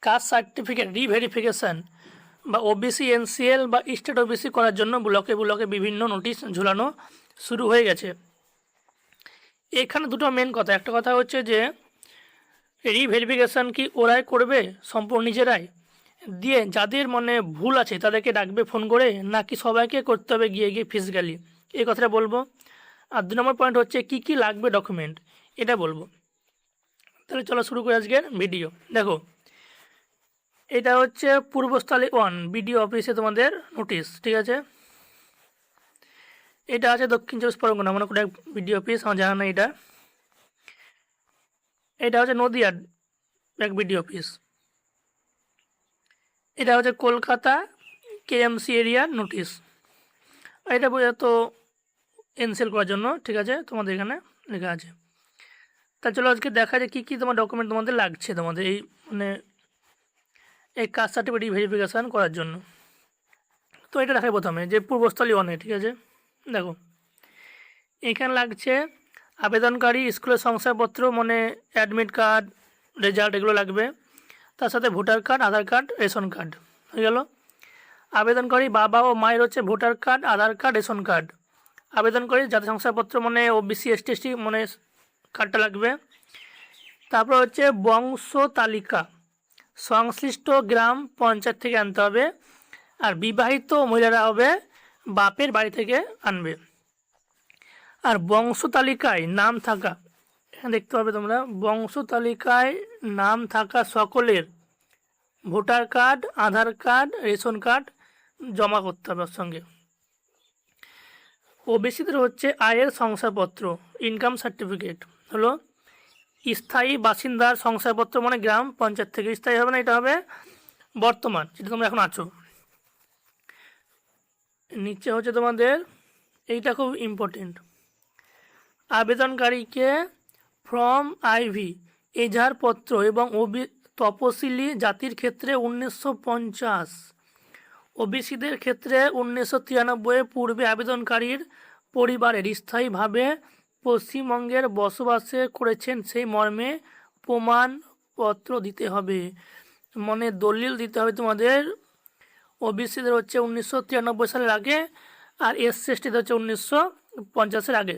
Caste certificate রিভেরিফিকেশান বা OBC NCL বা state OBC করার জন্য ব্লকে ব্লকে বিভিন্ন নোটিশ ঝুলানো শুরু হয়ে গেছে। এখানে দুটো মেন কথা, একটা কথা হচ্ছে যে রিভেরিফিকেশান কি ওরাই করবে সম্পূর্ণ নিজেরাই, দিয়ে যাদের মানে ভুল আছে তাদেরকে ডাকবে ফোন করে, নাকি সবাইকে করতে হবে গিয়ে গিয়ে ফিজিক্যালি, এই কথাটা বলবো। আর 2 নম্বর পয়েন্ট হচ্ছে কি কি লাগবে ডকুমেন্ট, এটা বলবো। তাহলে চলো শুরু করি আজকের ভিডিও। দেখো, এটা হচ্ছে পূর্বস্থলী 1 বিডিও অফিসে তোমাদের নোটিশ, ঠিক আছে। এটা আছে দক্ষিণ চব্বিশ পরগনা, মনে করে বিডিও অফিস, আমার জানা নেই এটা। এটা হচ্ছে নদিয়ার এক বিডিও অফিস। এটা হচ্ছে কলকাতা কেএমসি এরিয়ার নোটিশ। এটা বোঝাতো এনসেল করার জন্য, ঠিক আছে, তোমাদের এখানে লেখা আছে। তা চলো আজকে দেখা যায় কী কী তোমার ডকুমেন্ট তোমাদের লাগছে তোমাদের এই মানে এই কাস্ট সার্টিফিকেট ভেরিফিকেশান করার জন্য। তো এটা দেখাই প্রথমে যে পূর্বস্থলী 1, ঠিক আছে। দেখো, এখানে লাগছে আবেদনকারী স্কুলের শংসাপত্র, মানে অ্যাডমিট কার্ড, রেজাল্ট, এগুলো লাগবে। তার সাথে voter card, Aadhaar card, ration card হয়ে গেল। আবেদনকারী বাবা ও মায়ের হচ্ছে voter card, Aadhaar card, ration card. আবেদনকারী জাতি শংসাপত্র মানে ওবিসি এসটি এসটি মানে কার্ডটা লাগবে। তারপর হচ্ছে বংশ তালিকা সংশ্লিষ্ট গ্রাম পঞ্চায়েত থেকে আনতে হবে। আর বিবাহিত মহিলারা হবে বাপের বাড়ি থেকে আনবে। আর বংশ তালিকায় নাম থাকা, এখানে দেখতে পাবে তোমরা, বংশ তালিকায় নাম থাকা সকলের voter card, Aadhaar card, ration card জমা করতে হবে ওর সঙ্গে। ওবিসিদের হচ্ছে আয়ের শংসাপত্র, ইনকাম সার্টিফিকেট হলো স্থায়ী বাসিন্দার শংসাপত্র, মানে গ্রাম পঞ্চায়েত থেকে। স্থায়ী হবে না, এটা হবে বর্তমান, যেটা তোমরা এখন আছো। নিচে হচ্ছে তোমাদের এইটা খুব ইম্পর্টেন্ট, আবেদনকারীকে ফর্ম আইভি এজাহারপত্র এবং তপশিলি জাতির ক্ষেত্রে 1950, ওবিসিদের ক্ষেত্রে 1993 পূর্বে আবেদনকারীর পরিবারের স্থায়ীভাবে পশ্চিমবঙ্গের বসবাসে করেছেন সেই মর্মে প্রমাণপত্র দিতে হবে, মানে দলিল দিতে হবে তোমাদের। ওবিসিদের হচ্ছে 1993 সালের আগে, আর এসসি এসটিদের হচ্ছে 1950-এর আগে।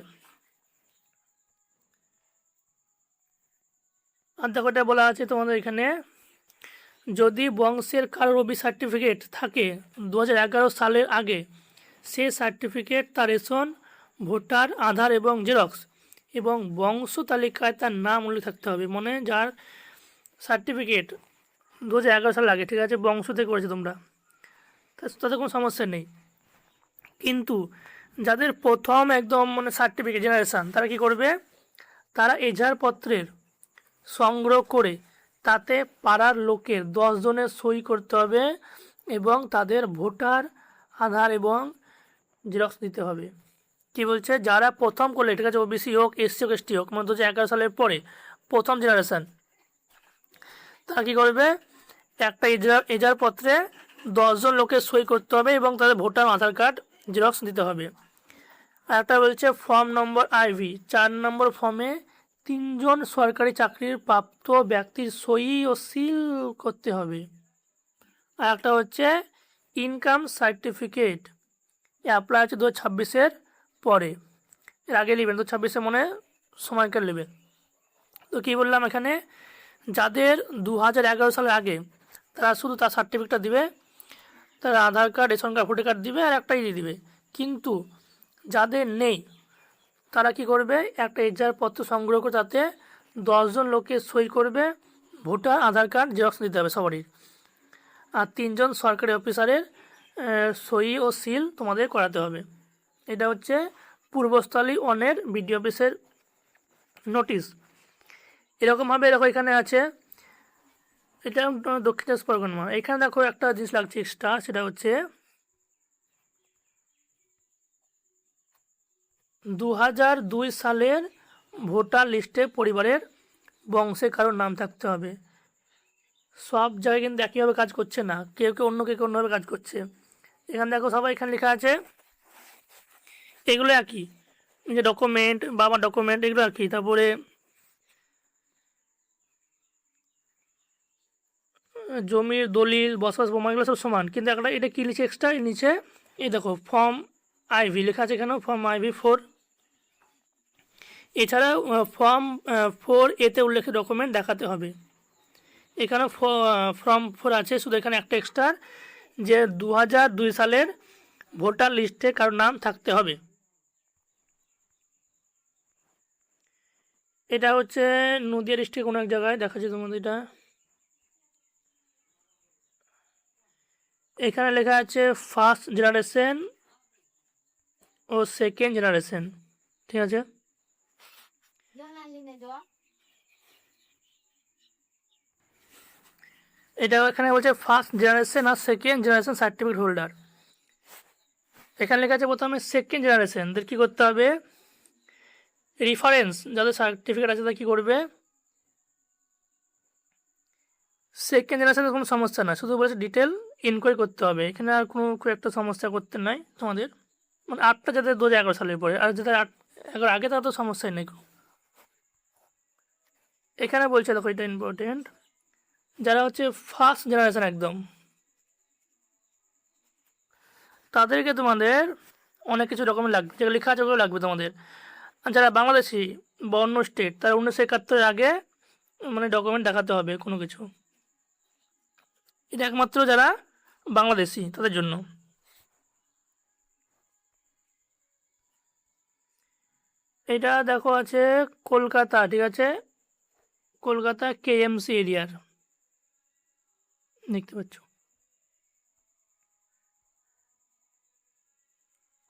আর দেখো, এটা বলা আছে তোমাদের এখানে, যদি বংশের কারোর ওবি সার্টিফিকেট থাকে 2011 সালের আগে, সে সার্টিফিকেট তার রেশন, ভোটার, আধার এবং জেরক্স এবং বংশ তালিকায় তার নাম উল্লেখ থাকতে হবে, মানে যার সার্টিফিকেট 2011 সাল আগে, ঠিক আছে, বংশ থেকে করেছে তোমরা, তাতে কোনো সমস্যা নেই। কিন্তু যাদের প্রথম একদম মানে সার্টিফিকেট জেনারেশান, তারা কি করবে, তারা এজাহারপত্রের সংগ্রহ করে তাতে পাড়ার লোকের 10 জনের সই করতে হবে এবং তাদের ভোটার, আধার এবং জেরক্স দিতে হবে। কি বলছে, যারা প্রথম করলে, ঠিক আছে, ওবিসি হোক, এসসি হোক, এসটি হোক, মানে 2011 সালের পরে প্রথম জেনারেশান, তারা কী করবে, একটা এজাহারপত্রে 10 জন লোকের সই করতে হবে এবং তাদের ভোটার, আধার কার্ড, জেরক্স দিতে হবে। আর একটা বলছে ফর্ম নম্বর আইভি, 4 নম্বর ফর্মে 3 জন সরকারি চাকরির প্রাপ্ত ব্যক্তির সই ও সিল করতে হবে। আর একটা হচ্ছে ইনকাম সার্টিফিকেট, অ্যাপ্লাই হচ্ছে 2026-এর পরে, এর আগে নেবেন 2026-এ মনে সময়কাল নেবেন। তো কী বললাম এখানে, যাদের 2011 সালের আগে, তারা শুধু তার সার্টিফিকেটটা দিবে, তার Aadhaar card, ration card, voter card দিবে, আর একটাই দিয়ে দিবে। কিন্তু যাদের নেই, তারা কি করবে, একটা এজাহারপত্র সংগ্রহ করে তাতে 10 জন লোকের সই করবে, ভোটার, আধার কার্ড, জেরক্স দিতে হবে সবারই। আর 3 জন সরকারি অফিসারের সই ও সিল তোমাদের করাতে হবে। এটা হচ্ছে পূর্বস্থলী 1-এর বিডিও অফিসের নোটিশ। এরকমভাবে দেখো এখানে আছে, এটা দক্ষিণ চব্বিশ পরগনা। এখানে দেখো একটা জিনিস লাগছে এক্সট্রা, সেটা হচ্ছে 2002 সালের ভোটার লিস্টে পরিবারের বংশে কারোর নাম থাকতে হবে। সব জায়গায় কিন্তু একইভাবে কাজ করছে না, কেউ কেউ অন্যভাবে কাজ করছে। এখানে দেখো সবাই এখানে লেখা আছে, এগুলো একই, যে ডকুমেন্ট, বাবার ডকুমেন্ট, এগুলো একই। তারপরে জমির দলিল বসবাস প্রমাণ এগুলো সব সমান, কিন্তু একটা এটা কী লিখছে এক্সট্রা নিচে, এই দেখো ফর্ম আইভি লেখা আছে এখানেও, ফর্ম আইভি 4। এছাড়া ফর্ম 4A-তে উল্লেখিত ডকুমেন্ট দেখাতে হবে। এখানে ফর্ম 4 আছে, শুধু এখানে একটা এক্সট্রা যে 2002 সালের ভোটার লিস্টে কারোর নাম থাকতে হবে। এটা হচ্ছে নদিয়া ডিস্ট্রিক্ট কোনো এক জায়গায় দেখাচ্ছে তোমাদের। এটা এখানে লেখা আছে ফার্স্ট জেনারেশন ও সেকেন্ড জেনারেশন, ঠিক আছে। এটা এখানে বলছে ফার্স্ট জেনারেশন আর সেকেন্ড জেনারেশন সার্টিফিকেট হোল্ডার। এখানে লেখা আছে প্রথমে সেকেন্ড জেনারেশনদের কী করতে হবে, রেফারেন্স যাদের সার্টিফিকেট আছে তারা কী করবে, সেকেন্ড জেনারেশনের কোনো সমস্যা না, শুধু বলেছে ডিটেল ইনকোয়ারি করতে হবে। এখানে আর কোনো খুব একটা সমস্যা করতে নাই তোমাদের, মানে 8টা যাদের 2011 সালের পরে, আর যাদের 11 আগে তারা তো সমস্যাই নেই। এখানে বলছে দেখো এটা ইম্পর্টেন্ট, যারা হচ্ছে ফার্স্ট জেনারেশন একদম, তাদেরকে তোমাদের অনেক কিছু ডকুমেন্ট লাগবে, যেগুলো লেখা আছে ওগুলো লাগবে তোমাদের। আর যারা বাংলাদেশি বা অন্য স্টেট, তারা 1971 আগে মানে ডকুমেন্ট দেখাতে হবে কোনো কিছু। এটা একমাত্র যারা বাংলাদেশি তাদের জন্য। এটা দেখো আছে কলকাতা, ঠিক আছে, কলকাতা KMC এরিয়ার, দেখতে পাচ্ছ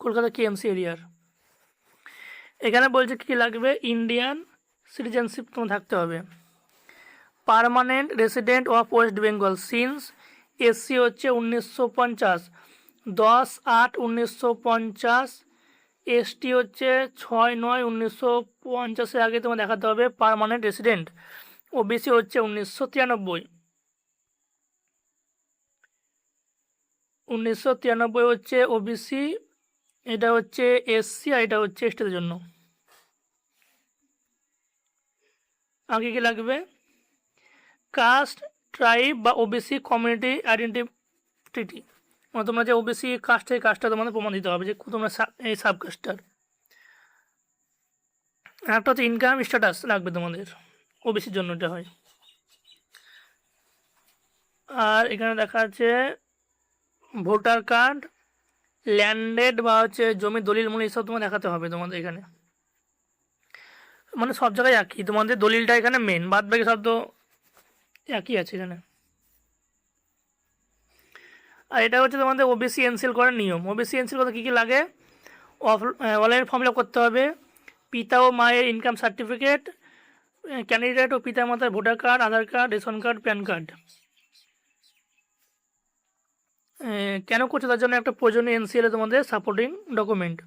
কলকাতা KMC এরিয়ার। এখানে বলছে কী লাগবে, ইন্ডিয়ান সিটিজেনশিপ তোমার থাকতে হবে, permanent resident of West Bengal since SC হচ্ছে 1950, 10/8/1950, ST হচ্ছে 6/9/1950 আগে তোমার দেখাতে হবে পার্মানেন্ট রেসিডেন্ট। OBC হচ্ছে 1993 হচ্ছে OBC, এটা হচ্ছে SC আর এটা হচ্ছে ST-র জন্য। আগে কি লাগবে, কাস্ট, ট্রাইব বা OBC কমিউনিটি আইডেন্টিটি, মানে তোমরা যে OBC কাস্ট, এই কাস্টটা তোমাদের প্রমাণ দিতে হবে যে তোমরা এই সাবকাস্টার। একটা হচ্ছে ইনকাম স্ট্যাটাস লাগবে তোমাদের, OBC-র জন্য এটা হয়। আর এখানে দেখা আছে ভোটার কার্ড, ল্যান্ডেড বা হচ্ছে জমির দলিল মূল এইসব তোমার দেখাতে হবে তোমাদের এখানে, মানে সব জায়গায় একই, তোমাদের দলিলটা এখানে মেন, বাদ বাকি সব তো একই আছে এখানে। আর এটা হচ্ছে তোমাদের OBC এনসিল করার নিয়ম। OBC এনসিল করতে কী কী লাগে, অনলাইন ফর্ম ফিল আপ করতে হবে, পিতা ও মায়ের ইনকাম সার্টিফিকেট, ক্যান্ডিডেট ও পিতা মাতার voter card, Aadhaar card, ration card, PAN card. কেন করছে তার জন্য একটা প্রয়োজনীয় NCL তোমাদের সাপোর্টিং ডকুমেন্ট।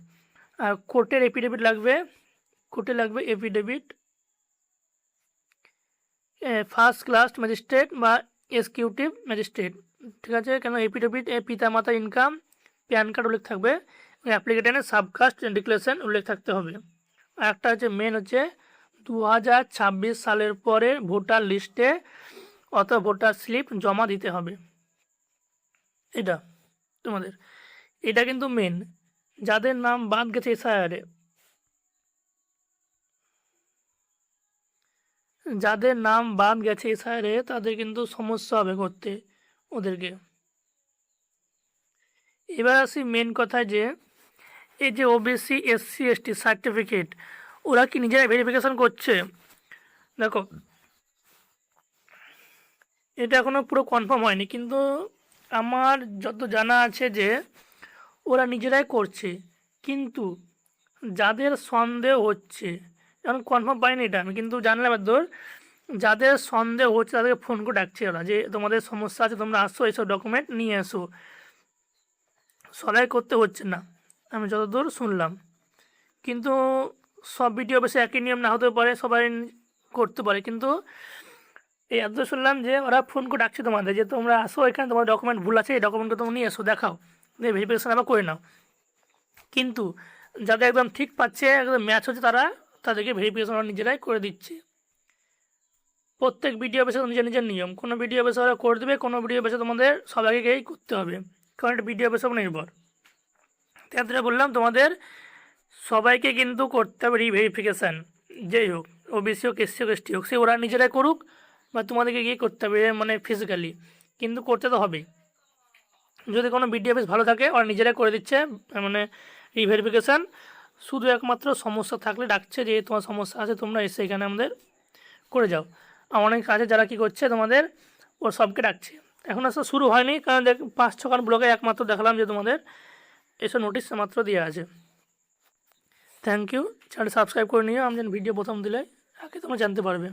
আর কোর্টের এফিডেভিট লাগবে, কোর্টে লাগবে এফিডেভিট, ফার্স্ট ক্লাস ম্যাজিস্ট্রেট বা এক্সিকিউটিভ ম্যাজিস্ট্রেট, ঠিক আছে। কেন এফিডেভিট পিতা মাতার ইনকাম, প্যান কার্ড উল্লেখ থাকবে, অ্যাপ্লিকেশনের সাবকাস্ট ডিক্লারেশন উল্লেখ থাকতে হবে। আর একটা হচ্ছে মেন হচ্ছে 2026 সালের পরে ভোটার লিস্টে অথবা ভোটার স্লিপ জমা দিতে হবে। এটা তোমাদের, এটা কিন্তু মেন, যাদের নাম বাদ গেছে SIR-এ, যাদের নাম বাদ গেছে SIR-এ তাদের কিন্তু সমস্যা হবে করতে ওদেরকে। এবার আসি মেন কথায়, যে এই যে OBC SC ST সার্টিফিকেট ওরা কি নিজেরা ভেরিফিকেশন করছে, দেখো এটা এখনও পুরো কনফার্ম হয়নি, কিন্তু আমার যত জানা আছে যে ওরা নিজেরাই করছে, কিন্তু যাদের সন্দেহ হচ্ছে, এখন কনফার্ম পাইনি এটা আমি, কিন্তু জানলাম এবার যাদের সন্দেহ হচ্ছে তাদেরকে ফোন করে ডাকছে ওরা, যে তোমাদের সমস্যা আছে তোমরা আসো, এইসব ডকুমেন্ট নিয়ে এসো। সবাই করতে হচ্ছে না আমি যতদূর শুনলাম, কিন্তু সব ভিডিও বেশি একই নিয়ম না হতে পারে, সবাই করতে পারে, কিন্তু এই এত শুনলাম যে ওরা ফোন করে ডাকছে তোমাদের, যে তোমরা আসো এখানে, তোমার ডকুমেন্ট ভুল আছে, এই ডকুমেন্টটা তোমরা নিয়ে এসো, দেখাও, দিয়ে ভেরিফিকেশন আবার করে নাও। কিন্তু যাদের একদম ঠিক পাচ্ছে, একদম ম্যাচ হচ্ছে, তাদেরকে ভেরিফিকেশন নিজেরাই করে দিচ্ছে। প্রত্যেক ভিডিও বেসে নিজের নিজের নিয়ম, কোনো ভিডিও বেসে ওরা করে দেবে, কোনো ভিডিও বেসে তোমাদের সবাইকে গিয়েই করতে হবে, কারণ এটা ভিডিও বেসের উপর নির্ভর। তারপরে বললাম তোমাদের সবাইকে কিন্তু করতে হবে রিভেরিফিকেশান, যেই হোক ওবিসি হোক এসসি হোক এসটি হোক, সে ওরা নিজেরাই করুক বা তোমাদেরকে গিয়ে করতে হবে, মানে ফিজিক্যালি কিন্তু করতে তো হবেই। যদি কোনো ভিডিও বেশ ভালো থাকে ওরা নিজেরাই করে দিচ্ছে, মানে রিভেরিফিকেশান। শুধু একমাত্র সমস্যা থাকলে ডাকছে যে তোমার সমস্যা আছে তোমরা এসে এখানে আমাদের করে যাও। আর অনেক কাজে যারা কী করছে তোমাদের ওর সবকে ডাকছে, এখন আসলে শুরু হয়নি, কারণ 5-6খান ব্লগে একমাত্র দেখালাম যে তোমাদের এসব নোটিশ মাত্র দেওয়া আছে। থ্যাংক ইউ, চ্যানেল সাবস্ক্রাইব করে নিও, আমি যেন ভিডিও প্রথম দিলে আগে তোমরা জানতে পারবে।